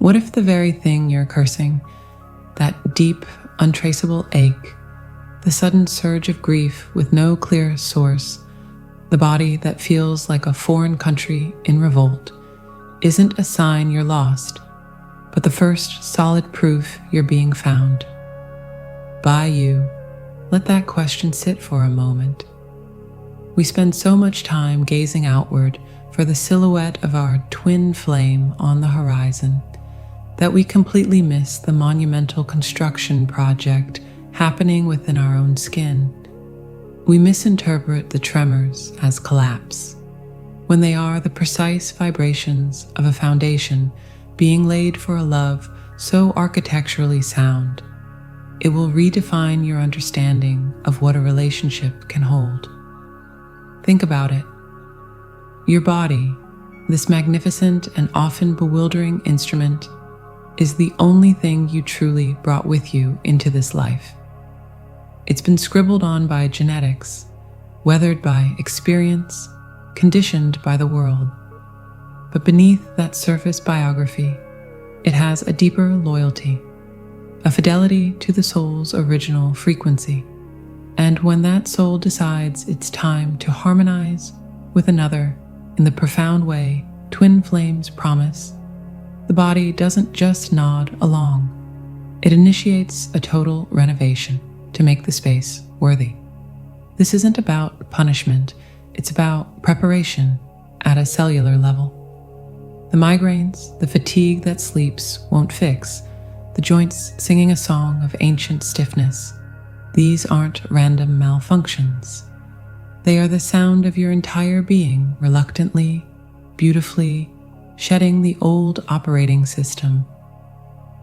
What if the very thing you're cursing, that deep, untraceable ache, the sudden surge of grief with no clear source, the body that feels like a foreign country in revolt, isn't a sign you're lost, but the first solid proof you're being found? By you, let that question sit for a moment. We spend so much time gazing outward for the silhouette of our twin flame on the horizon that we completely miss the monumental construction project happening within our own skin. We misinterpret the tremors as collapse, when they are the precise vibrations of a foundation being laid for a love so architecturally sound, it will redefine your understanding of what a relationship can hold. Think about it. Your body, this magnificent and often bewildering instrument, is the only thing you truly brought with you into this life. It's been scribbled on by genetics, weathered by experience, conditioned by the world. But beneath that surface biography, it has a deeper loyalty, a fidelity to the soul's original frequency. And when that soul decides it's time to harmonize with another in the profound way twin flames promise, the body doesn't just nod along. It initiates a total renovation to make the space worthy. This isn't about punishment, it's about preparation at a cellular level. The migraines, the fatigue that sleeps won't fix, the joints singing a song of ancient stiffness, these aren't random malfunctions. They are the sound of your entire being reluctantly, beautifully, shedding the old operating system.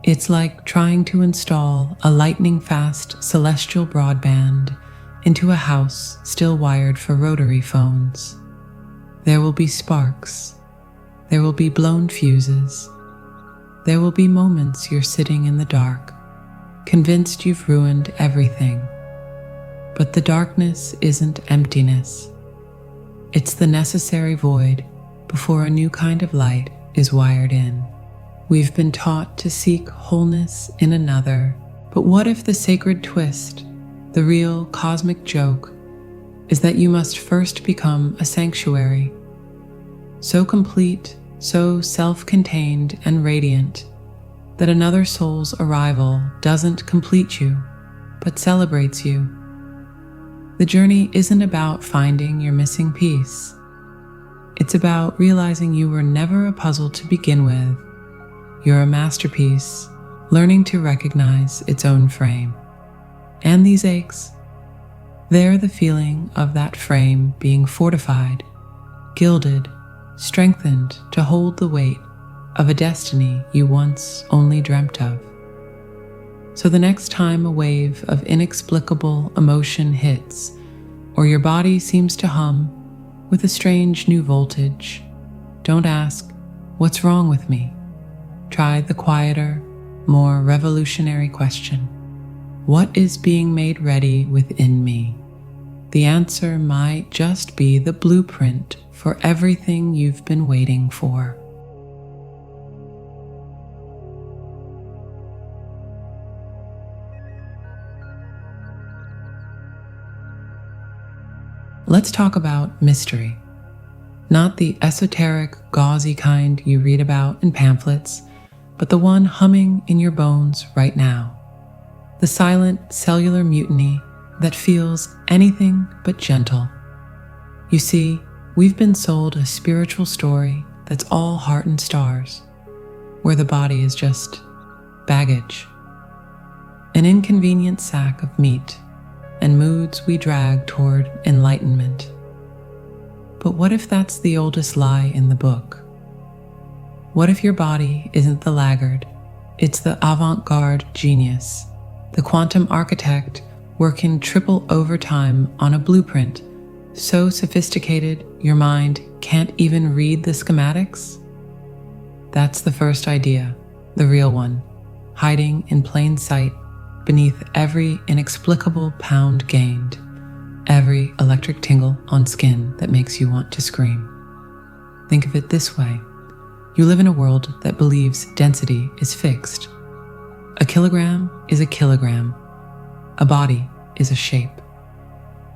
It's like trying to install a lightning-fast celestial broadband into a house still wired for rotary phones. There will be sparks. There will be blown fuses. There will be moments you're sitting in the dark, convinced you've ruined everything. But the darkness isn't emptiness. It's the necessary void before a new kind of light is wired in. We've been taught to seek wholeness in another, but what if the sacred twist, the real cosmic joke, is that you must first become a sanctuary, so complete, so self-contained and radiant, that another soul's arrival doesn't complete you, but celebrates you. The journey isn't about finding your missing piece. It's about realizing you were never a puzzle to begin with. You're a masterpiece, learning to recognize its own frame. And these aches, they're the feeling of that frame being fortified, gilded, strengthened to hold the weight of a destiny you once only dreamt of. So the next time a wave of inexplicable emotion hits, or your body seems to hum with a strange new voltage, don't ask, "What's wrong with me?" Try the quieter, more revolutionary question, "What is being made ready within me?" The answer might just be the blueprint for everything you've been waiting for. Let's talk about mystery. Not the esoteric, gauzy kind you read about in pamphlets, but the one humming in your bones right now. The silent cellular mutiny that feels anything but gentle. You see, we've been sold a spiritual story that's all heart and stars, where the body is just baggage, an inconvenient sack of meat and moods we drag toward enlightenment. But what if that's the oldest lie in the book? What if your body isn't the laggard, it's the avant-garde genius, the quantum architect working triple overtime on a blueprint so sophisticated your mind can't even read the schematics? That's the first idea, the real one, hiding in plain sight beneath every inexplicable pound gained, every electric tingle on skin that makes you want to scream. Think of it this way. You live in a world that believes density is fixed. A kilogram is a kilogram. A body is a shape.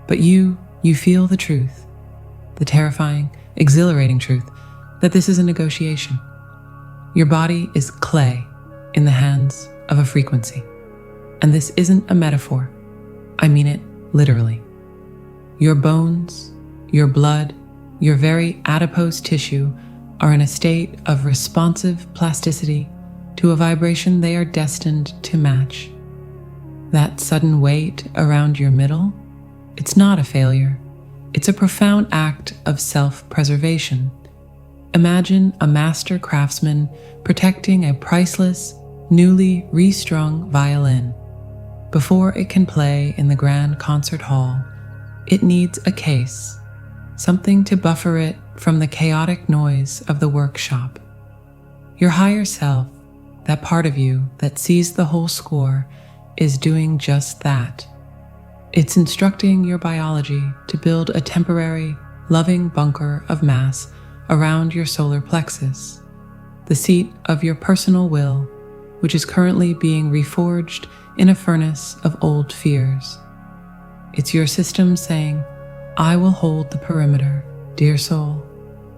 But you feel the truth, the terrifying, exhilarating truth that this is a negotiation. Your body is clay in the hands of a frequency. And this isn't a metaphor. I mean it literally. Your bones, your blood, your very adipose tissue are in a state of responsive plasticity to a vibration they are destined to match. That sudden weight around your middle, it's not a failure. It's a profound act of self-preservation. Imagine a master craftsman protecting a priceless, newly restrung violin. Before it can play in the grand concert hall, it needs a case, something to buffer it from the chaotic noise of the workshop. Your higher self, that part of you that sees the whole score, is doing just that. It's instructing your biology to build a temporary, loving bunker of mass around your solar plexus, the seat of your personal will, which is currently being reforged in a furnace of old fears. It's your system saying, I will hold the perimeter, dear soul.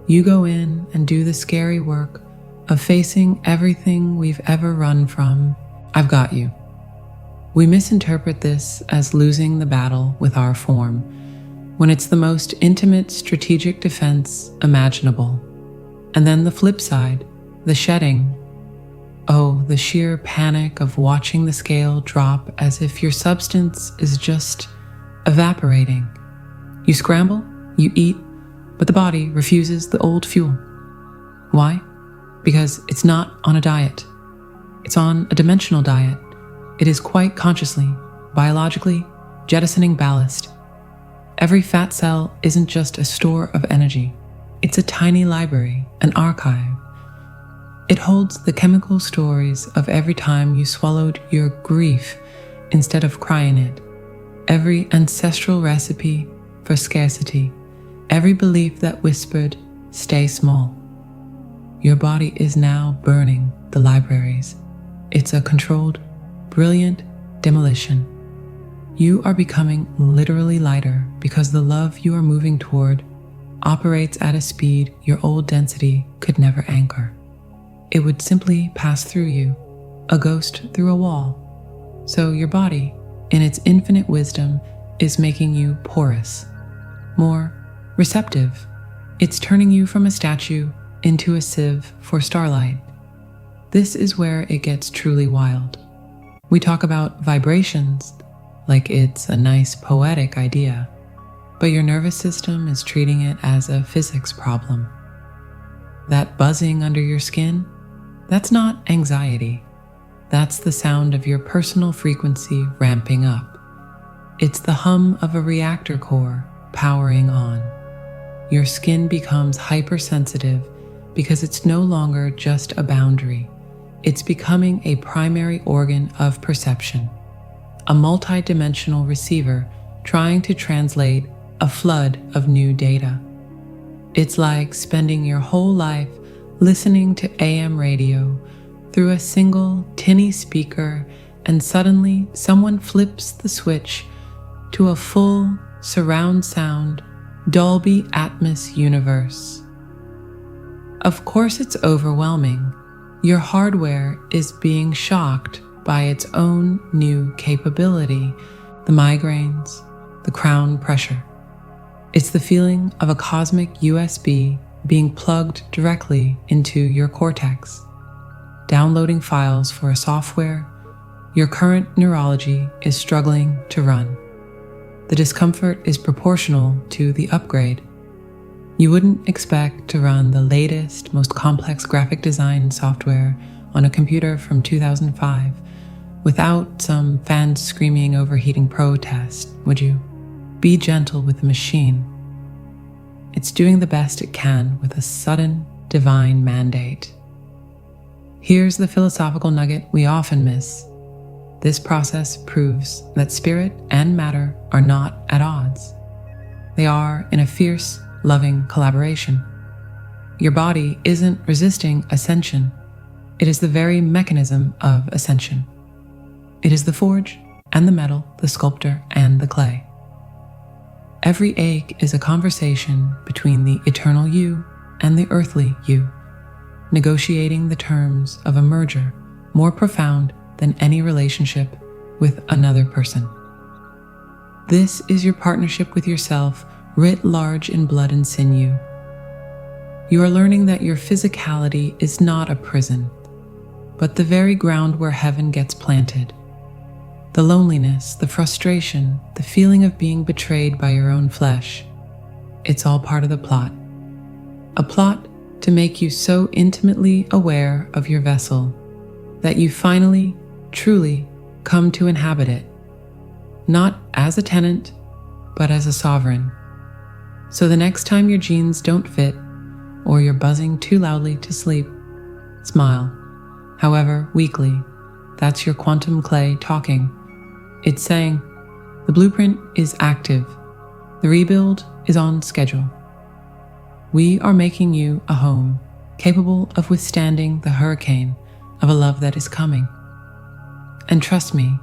You go in and do the scary work of facing everything we've ever run from. I've got you. We misinterpret this as losing the battle with our form, when it's the most intimate strategic defense imaginable. And then the flip side, the shedding. Oh, the sheer panic of watching the scale drop as if your substance is just evaporating. You scramble, you eat, but the body refuses the old fuel. Why? Because it's not on a diet. It's on a dimensional diet. It is quite consciously, biologically, jettisoning ballast. Every fat cell isn't just a store of energy. It's a tiny library, an archive. It holds the chemical stories of every time you swallowed your grief instead of crying it, every ancestral recipe for scarcity, every belief that whispered, stay small. Your body is now burning the libraries. It's a controlled, brilliant demolition. You are becoming literally lighter because the love you are moving toward operates at a speed your old density could never anchor. It would simply pass through you, a ghost through a wall. So your body, in its infinite wisdom, is making you porous, more receptive. It's turning you from a statue into a sieve for starlight. This is where it gets truly wild. We talk about vibrations like it's a nice poetic idea, but your nervous system is treating it as a physics problem. That buzzing under your skin, that's not anxiety. That's the sound of your personal frequency ramping up. It's the hum of a reactor core powering on. Your skin becomes hypersensitive because it's no longer just a boundary. It's becoming a primary organ of perception, a multidimensional receiver trying to translate a flood of new data. It's like spending your whole life listening to AM radio through a single tinny speaker, and suddenly someone flips the switch to a full surround sound Dolby Atmos universe. Of course it's overwhelming. Your hardware is being shocked by its own new capability, the migraines, the crown pressure. It's the feeling of a cosmic USB being plugged directly into your cortex, downloading files for a software your current neurology is struggling to run. The discomfort is proportional to the upgrade. You wouldn't expect to run the latest, most complex graphic design software on a computer from 2005 without some fans screaming overheating protest, would you? Be gentle with the machine. It's doing the best it can with a sudden divine mandate. Here's the philosophical nugget we often miss. This process proves that spirit and matter are not at odds. They are in a fierce, loving collaboration. your body isn't resisting ascension. It is the very mechanism of ascension. It is the forge and the metal, the sculptor and the clay. Every ache is a conversation between the eternal you and the earthly you, negotiating the terms of a merger more profound than any relationship with another person. This is your partnership with yourself, writ large in blood and sinew. You are learning that your physicality is not a prison, but the very ground where heaven gets planted. The loneliness, the frustration, the feeling of being betrayed by your own flesh, it's all part of the plot. A plot to make you so intimately aware of your vessel that you finally, truly come to inhabit it, not as a tenant, but as a sovereign. So the next time your jeans don't fit or you're buzzing too loudly to sleep, smile. However, weakly, that's your quantum clay talking. It's saying, the blueprint is active. The rebuild is on schedule. We are making you a home capable of withstanding the hurricane of a love that is coming. And trust me,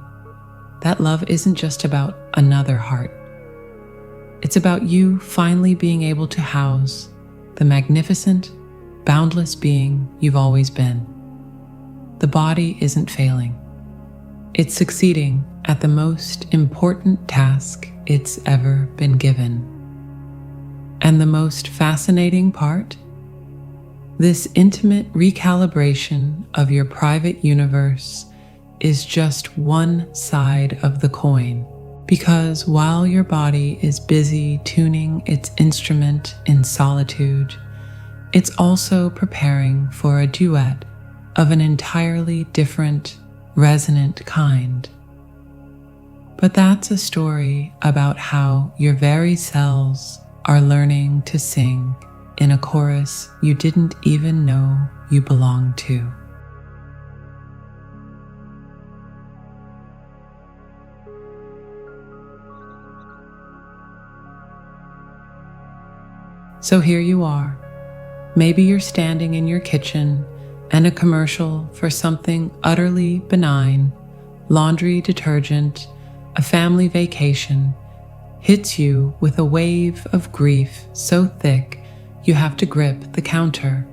that love isn't just about another heart. It's about you finally being able to house the magnificent, boundless being you've always been. The body isn't failing. It's succeeding at the most important task it's ever been given. And the most fascinating part? This intimate recalibration of your private universe is just one side of the coin, because while your body is busy tuning its instrument in solitude, it's also preparing for a duet of an entirely different, resonant kind. But that's a story about how your very cells are learning to sing in a chorus you didn't even know you belonged to. So here you are. Maybe you're standing in your kitchen and a commercial for something utterly benign, laundry detergent, a family vacation, hits you with a wave of grief so thick you have to grip the counter.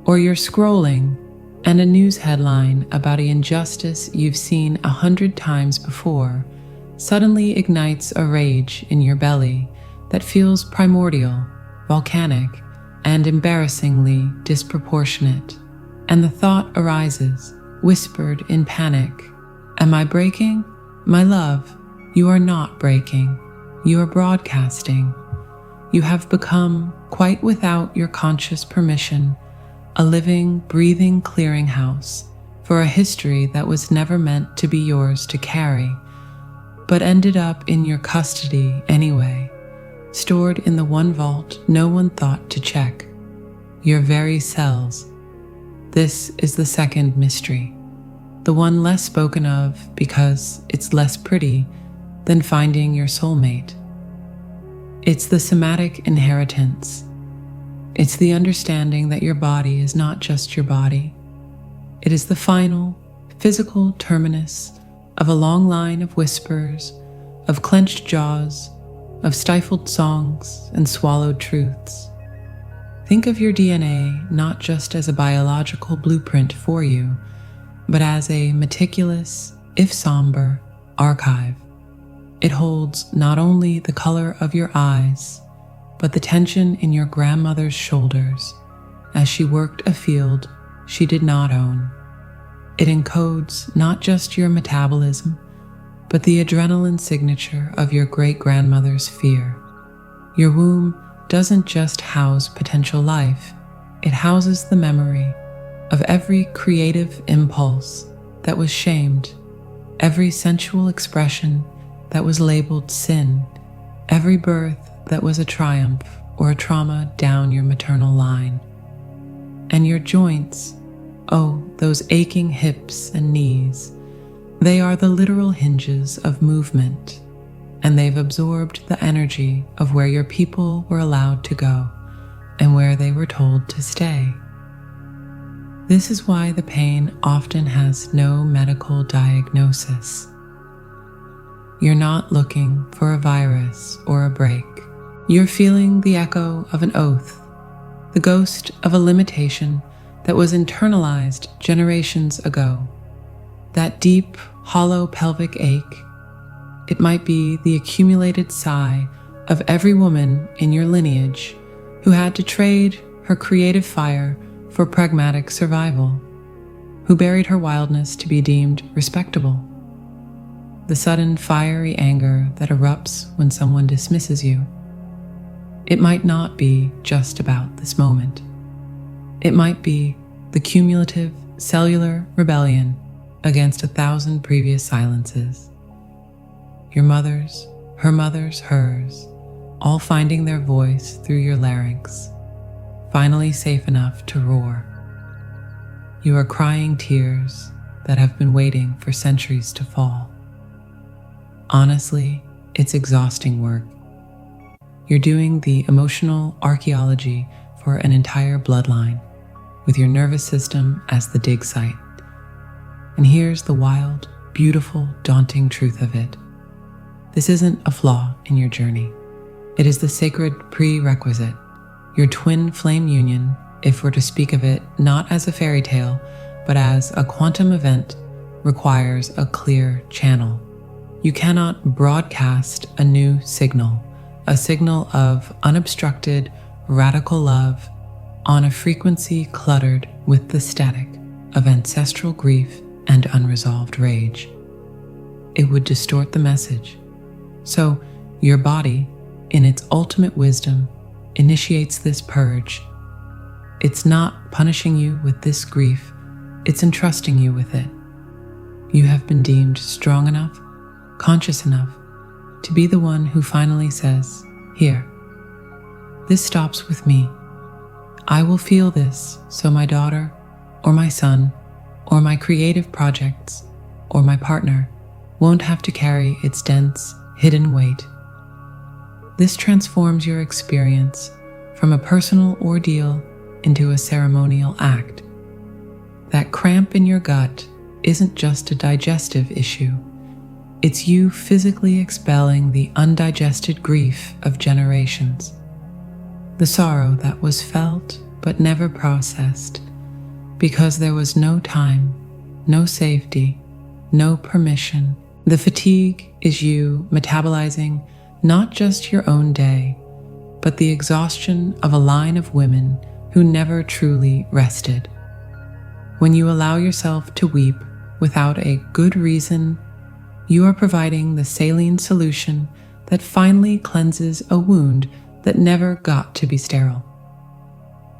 Or you're scrolling and a news headline about an injustice you've seen 100 times before suddenly ignites a rage in your belly that feels primordial, volcanic, and embarrassingly disproportionate. And the thought arises, whispered in panic, am I breaking? My love, you are not breaking. You are broadcasting. You have become, quite without your conscious permission, a living, breathing clearinghouse for a history that was never meant to be yours to carry, but ended up in your custody anyway, stored in the one vault no one thought to check, your very cells. This is the second mystery, the one less spoken of because it's less pretty than finding your soulmate. It's the somatic inheritance. It's the understanding that your body is not just your body. It is the final, physical terminus of a long line of whispers, of clenched jaws, of stifled songs and swallowed truths. Think of your DNA not just as a biological blueprint for you, but as a meticulous, if somber, archive. It holds not only the color of your eyes, but the tension in your grandmother's shoulders as she worked a field she did not own. It encodes not just your metabolism, but the adrenaline signature of your great-grandmother's fear. Your womb doesn't just house potential life, it houses the memory of every creative impulse that was shamed, every sensual expression that was labeled sin, every birth that was a triumph or a trauma down your maternal line. And your joints, oh, those aching hips and knees, they are the literal hinges of movement, and they've absorbed the energy of where your people were allowed to go, and where they were told to stay. This is why the pain often has no medical diagnosis. You're not looking for a virus or a break. You're feeling the echo of an oath, the ghost of a limitation that was internalized generations ago. That deep, hollow pelvic ache, it might be the accumulated sigh of every woman in your lineage who had to trade her creative fire for pragmatic survival, who buried her wildness to be deemed respectable. The sudden fiery anger that erupts when someone dismisses you. It might not be just about this moment. It might be the cumulative cellular rebellion against 1,000 previous silences. Your mother's, her mother's, hers, all finding their voice through your larynx, finally safe enough to roar. You are crying tears that have been waiting for centuries to fall. Honestly, it's exhausting work. You're doing the emotional archaeology for an entire bloodline, with your nervous system as the dig site. And here's the wild, beautiful, daunting truth of it. This isn't a flaw in your journey. It is the sacred prerequisite. Your twin flame union, if we're to speak of it not as a fairy tale, but as a quantum event, requires a clear channel. You cannot broadcast a new signal, a signal of unobstructed, radical love on a frequency cluttered with the static of ancestral grief and unresolved rage. It would distort the message. So, your body, in its ultimate wisdom, initiates this purge. It's not punishing you with this grief, it's entrusting you with it. You have been deemed strong enough, conscious enough, to be the one who finally says, "Here, this stops with me. I will feel this so my daughter, or my son, or my creative projects, or my partner won't have to carry its dense, hidden weight." This transforms your experience from a personal ordeal into a ceremonial act. That cramp in your gut isn't just a digestive issue. It's you physically expelling the undigested grief of generations. The sorrow that was felt but never processed because there was no time, no safety, no permission. The fatigue is you metabolizing not just your own day, but the exhaustion of a line of women who never truly rested. When you allow yourself to weep without a good reason, you are providing the saline solution that finally cleanses a wound that never got to be sterile.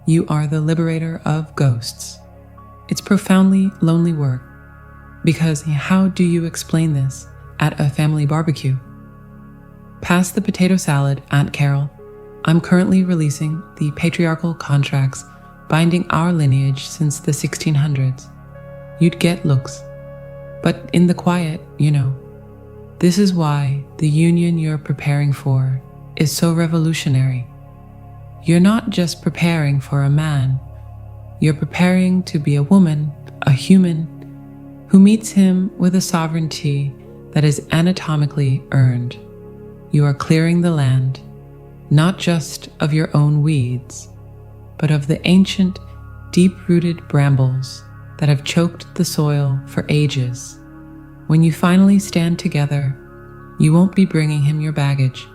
You are the liberator of ghosts. It's profoundly lonely work, because how do you explain this at a family barbecue? Past the potato salad, Aunt Carol, I'm currently releasing the patriarchal contracts binding our lineage since the 1600s. You'd get looks, but in the quiet, This is why the union you're preparing for is so revolutionary. You're not just preparing for a man, you're preparing to be a woman, a human, who meets him with a sovereignty that is anatomically earned. You are clearing the land, not just of your own weeds, but of the ancient, deep-rooted brambles that have choked the soil for ages. When you finally stand together, you won't be bringing him your baggage.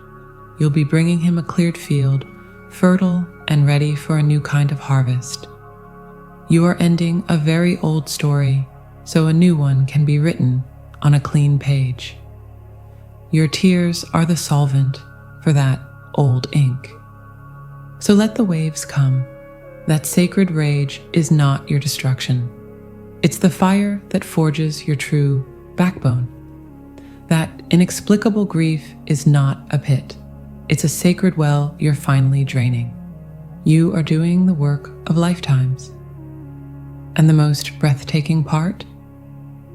You'll be bringing him a cleared field, fertile and ready for a new kind of harvest. You are ending a very old story, so a new one can be written on a clean page. Your tears are the solvent for that old ink. So let the waves come. That sacred rage is not your destruction. It's the fire that forges your true backbone. That inexplicable grief is not a pit. It's a sacred well you're finally draining. You are doing the work of lifetimes. And the most breathtaking part?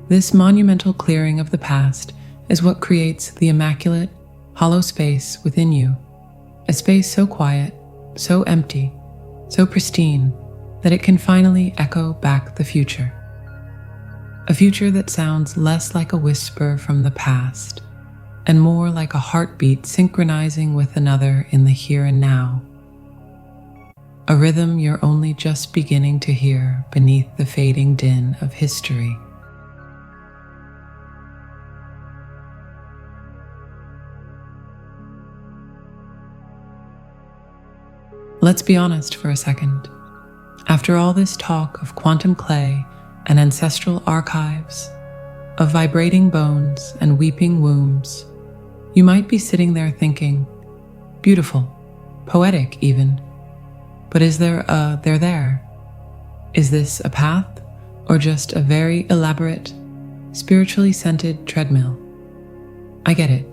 This monumental clearing of the past is what creates the immaculate, hollow space within you. A space so quiet, so empty, so pristine that it can finally echo back the future. A future that sounds less like a whisper from the past and more like a heartbeat synchronizing with another in the here and now. A rhythm you're only just beginning to hear beneath the fading din of history. Let's be honest for a second. After all this talk of quantum clay and ancestral archives, of vibrating bones and weeping wombs, you might be sitting there thinking, beautiful, poetic even, but is there a there there? Is this a path or just a very elaborate, spiritually scented treadmill? I get it.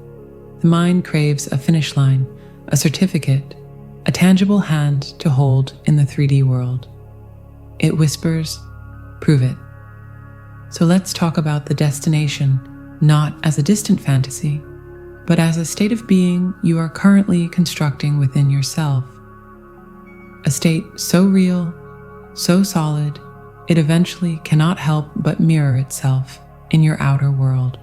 The mind craves a finish line, a certificate, a tangible hand to hold in the 3D world. It whispers, prove it. So let's talk about the destination, not as a distant fantasy, but as a state of being you are currently constructing within yourself. A state so real, so solid, it eventually cannot help but mirror itself in your outer world.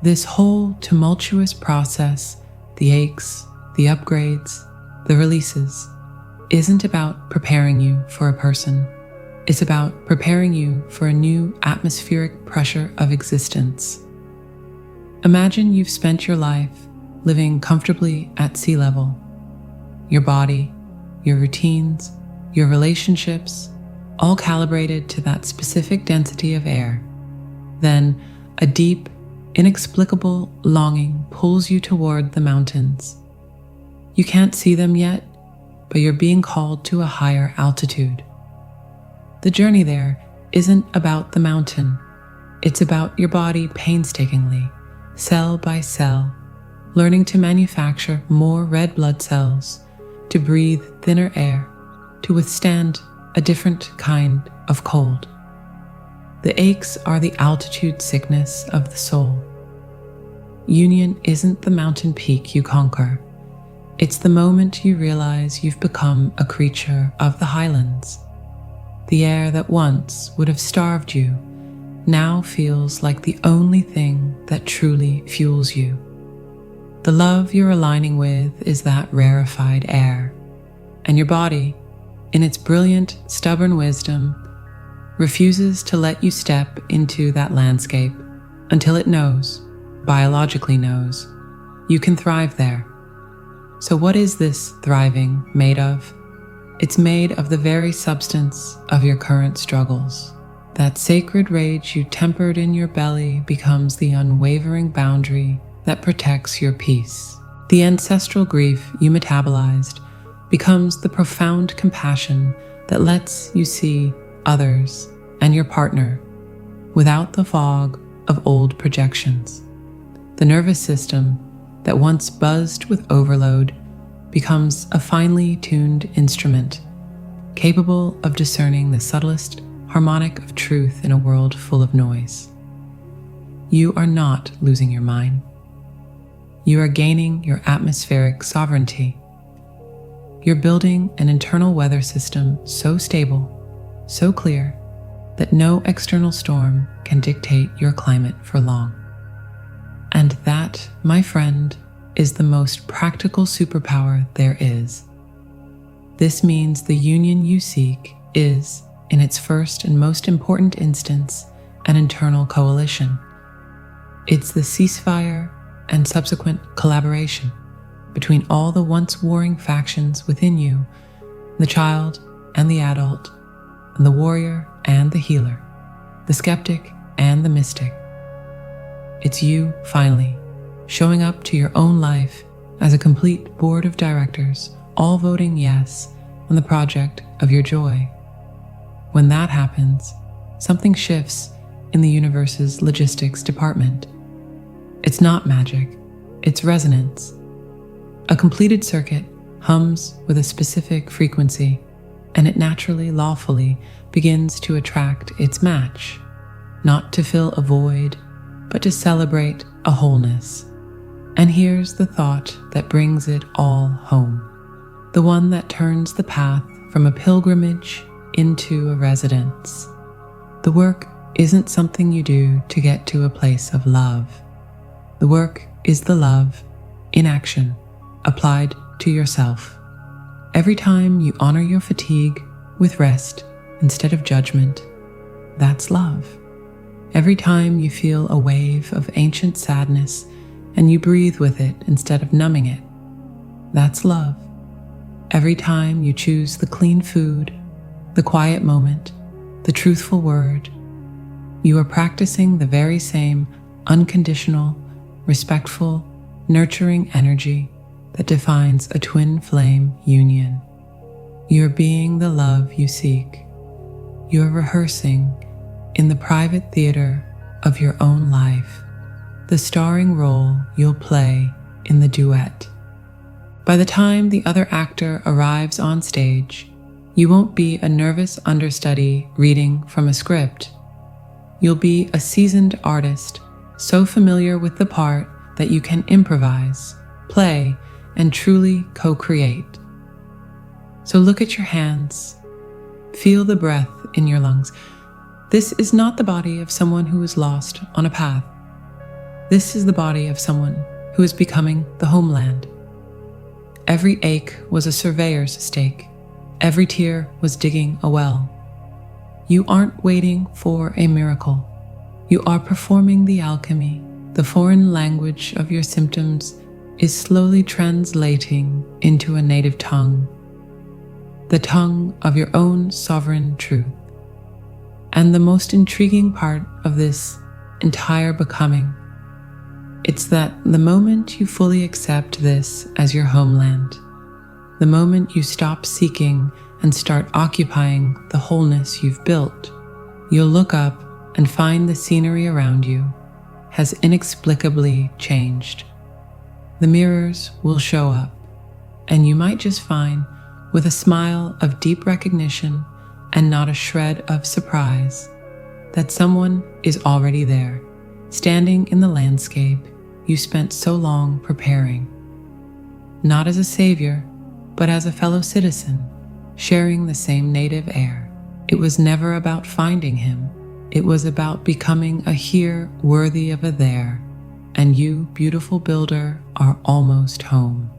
This whole tumultuous process, the aches, the upgrades, the releases, isn't about preparing you for a person. It's about preparing you for a new atmospheric pressure of existence. Imagine you've spent your life living comfortably at sea level. Your body, your routines, your relationships, all calibrated to that specific density of air. Then a deep, inexplicable longing pulls you toward the mountains. You can't see them yet, but you're being called to a higher altitude. The journey there isn't about the mountain. It's about your body painstakingly, cell by cell, learning to manufacture more red blood cells, to breathe thinner air, to withstand a different kind of cold. The aches are the altitude sickness of the soul. Union isn't the mountain peak you conquer. It's the moment you realize you've become a creature of the highlands. The air that once would have starved you now feels like the only thing that truly fuels you. The love you're aligning with is that rarefied air, and your body, in its brilliant, stubborn wisdom, refuses to let you step into that landscape until it knows, biologically knows, you can thrive there. So what is this thriving made of? It's made of the very substance of your current struggles. That sacred rage you tempered in your belly becomes the unwavering boundary that protects your peace. The ancestral grief you metabolized becomes the profound compassion that lets you see others and your partner without the fog of old projections. The nervous system that once buzzed with overload becomes a finely tuned instrument, capable of discerning the subtlest harmonic of truth in a world full of noise. You are not losing your mind. You are gaining your atmospheric sovereignty. You're building an internal weather system so stable, so clear, that no external storm can dictate your climate for long. And that, my friend, is the most practical superpower there is. This means the union you seek is, in its first and most important instance, an internal coalition. It's the ceasefire and subsequent collaboration between all the once warring factions within you, the child and the adult, and the warrior and the healer, the skeptic and the mystic. It's you, finally, showing up to your own life as a complete board of directors, all voting yes on the project of your joy. When that happens, something shifts in the universe's logistics department. It's not magic, it's resonance. A completed circuit hums with a specific frequency, and it naturally, lawfully begins to attract its match, not to fill a void, but to celebrate a wholeness. And here's the thought that brings it all home, the one that turns the path from a pilgrimage into a residence. The work isn't something you do to get to a place of love. The work is the love in action, applied to yourself. Every time you honor your fatigue with rest instead of judgment, that's love. Every time you feel a wave of ancient sadness and you breathe with it instead of numbing it, that's love. Every time you choose the clean food, the quiet moment, the truthful word, you are practicing the very same unconditional, respectful, nurturing energy that defines a twin flame union. You're being the love you seek. You're rehearsing in the private theater of your own life, the starring role you'll play in the duet. By the time the other actor arrives on stage, you won't be a nervous understudy reading from a script. You'll be a seasoned artist, so familiar with the part that you can improvise, play, and truly co-create. So look at your hands. Feel the breath in your lungs. This is not the body of someone who is lost on a path. This is the body of someone who is becoming the homeland. Every ache was a surveyor's stake. Every tear was digging a well. You aren't waiting for a miracle. You are performing the alchemy. The foreign language of your symptoms is slowly translating into a native tongue, the tongue of your own sovereign truth. And the most intriguing part of this entire becoming, it's that the moment you fully accept this as your homeland, the moment you stop seeking and start occupying the wholeness you've built, you'll look up and find the scenery around you has inexplicably changed. The mirrors will show up, and you might just find, with a smile of deep recognition and not a shred of surprise, that someone is already there, standing in the landscape you spent so long preparing. Not as a savior, but as a fellow citizen, sharing the same native air. It was never about finding him. It was about becoming a here worthy of a there. And you, beautiful builder, are almost home.